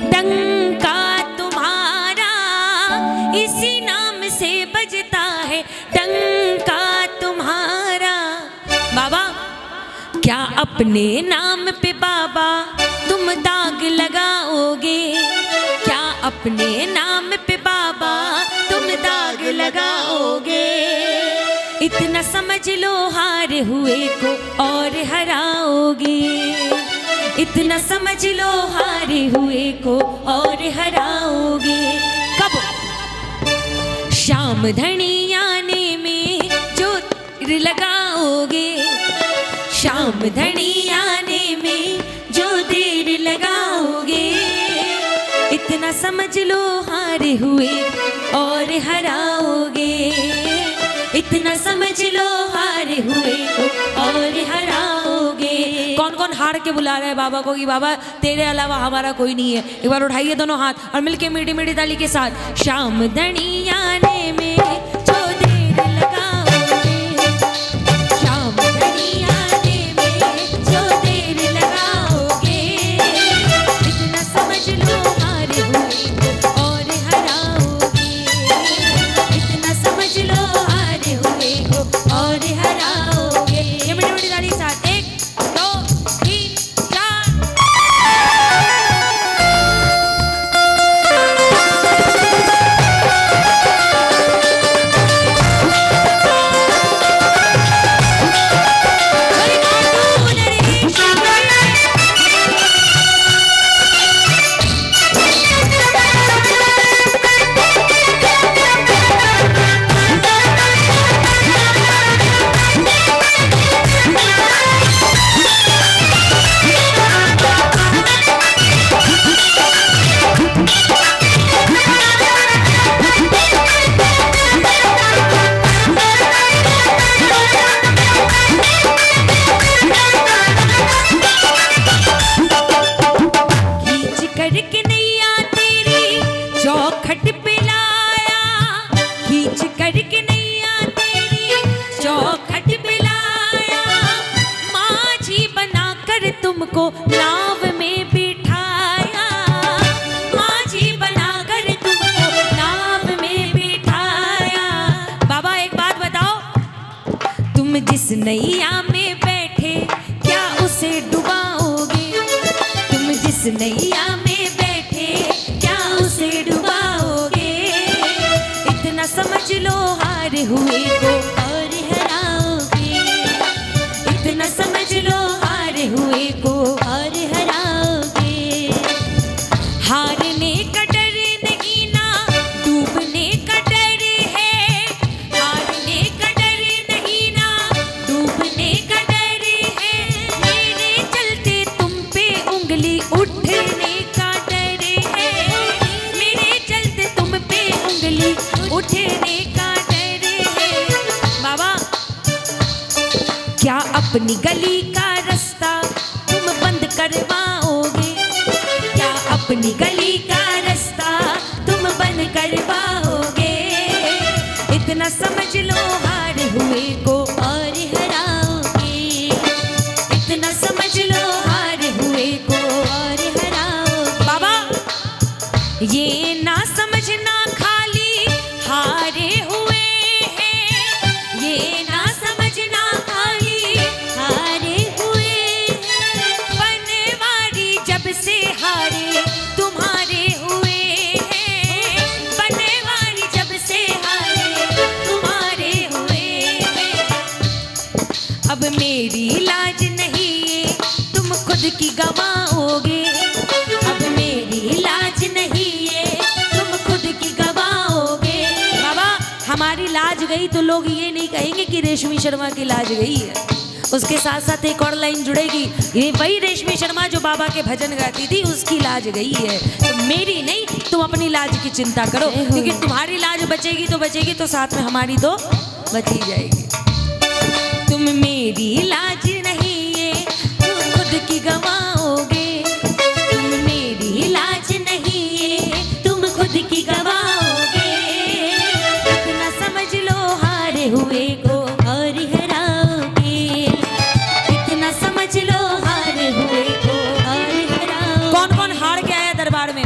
डंका तुम्हारा, इसी नाम से बजता है डंका तुम्हारा। बाबा क्या अपने नाम पे बाबा तुम दाग लगाओगे? क्या अपने नाम पे बाबा तुम दाग लगाओगे? इतना समझ लो हार हुए को और हराओगे। इतना समझ लो हारे हुए को और हराओगे। कब? शाम धनी आने में जो तीर लगाओगे, शाम धनी आने में जो देर लगाओगे। इतना समझ लो हारे हुए और हराओगे। इतना समझ लो हारे हुए को और हराओगे। कौन कौन हार के बुला रहा है बाबा को कि बाबा तेरे अलावा हमारा कोई नहीं है? एक बार उठाइए दोनों हाथ और मिलके मीठी मीठी ताली के साथ। शाम धनी आने में जो देर लगाओगे, शाम धनी आने में जो देर लगाओगे। इतना समझ लो हारे हुए को और हराओगे। इतना समझ लो हारे हुए को और हराओगे। ये मीठी मीठी ताली के साथ। 1 2 3 4। करके नैया तेरी चौखट पे लाया, खींच करके नैया तेरी चौखट पे लाया। माझी बनाकर तुमको नाव में बिठाया, माझी बनाकर तुमको नाव में बिठाया। बाबा एक बात बताओ, तुम जिस नैया में बैठे क्या उसे डुबाओगे? तुम जिस नैया में बैठे क्या उसे डुबाओगे? इतना समझ लो हारे हुए को और हराओगे। इतना समझ लो हारे हुए को और हराओगे। हारने का डर नहीं ना डूबने का डर है। हारने का डर नहीं ना डूबने का डर है। मेरे चलते तुम पे उंगली उठने का डर है। मेरे चलते तुम पे उंगली उठने का डर है। बाबा क्या अपनी गली का रास्ता तुम बंद करवाओगे? क्या अपनी गली का रास्ता तुम बंद करवाओगे? इतना समझ लो हार हुए को और हराओगे। इतना समझ लो हार हुए को और हराओगे। बाबा ये ना समझना खाली हारे हुए हैं। ये ना समझना खाली हारे हुए हैं। बनवारी जब से हारे तुम्हारे हुए हैं। बनवारी जब से हारे तुम्हारे हुए हैं। अब मेरी लाज नहीं है तुम खुद की गवाओगे। अब मेरी लाज नहीं है तुम खुद की गवाओगे। बाबा हमारी लाज गई तो लोग ये नहीं कहेंगे कि रेशमी शर्मा की लाज गई है। उसके साथ साथ एक और लाइन जुड़ेगी, ये वही रेशमी शर्मा जो बाबा के भजन गाती थी उसकी लाज गई है। तो मेरी नहीं, तुम अपनी लाज की चिंता करो, क्योंकि तुम्हारी लाज बचेगी तो साथ में हमारी तो बच ही जाएगी। तुम मेरी लाज नहीं है तुम खुद की गवाओगे। तुम मेरी लाज नहीं है तुम खुद की गवाओगे। इतना समझ लो हारे हुए को और हराओगे। इतना समझ लो हारे हुए को और हराओगे। कौन कौन हार के आया दरबार में?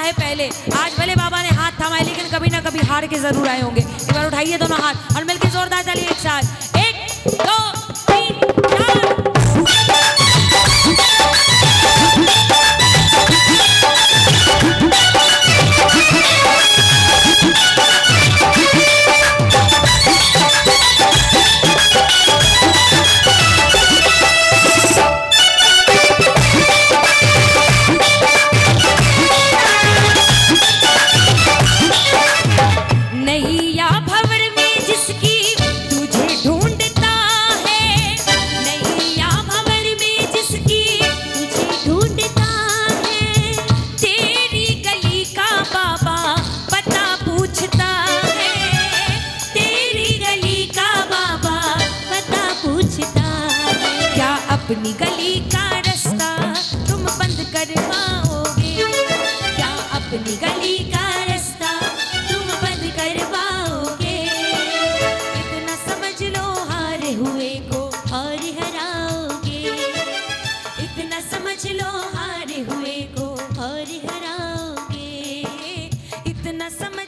है पहले। आज भले बाबा ने हाथ थामा है, लेकिन कभी ना कभी हार के जरूर आए होंगे। एक बार उठाइए दोनों हाथ और मिलकर जोरदार ताली एक साथ। 1 2 3 4। नैया भंवर में जिसकी तुझे ढूंढता है, नैया भंवर में जिसकी तुझे ढूंढता है, तेरी गली का बाबा पता पूछता है, तेरी गली का बाबा पता पूछता है। क्या अपनी गली का रास्ता तुम बंद करवाओगे? क्या अपनी गली का रास्ता तुम बंद करवाओगे? इतना समझ लो हारे हुए को और हराओगे, इतना समझ लो हारे हुए को और हराओगे, इतना समझ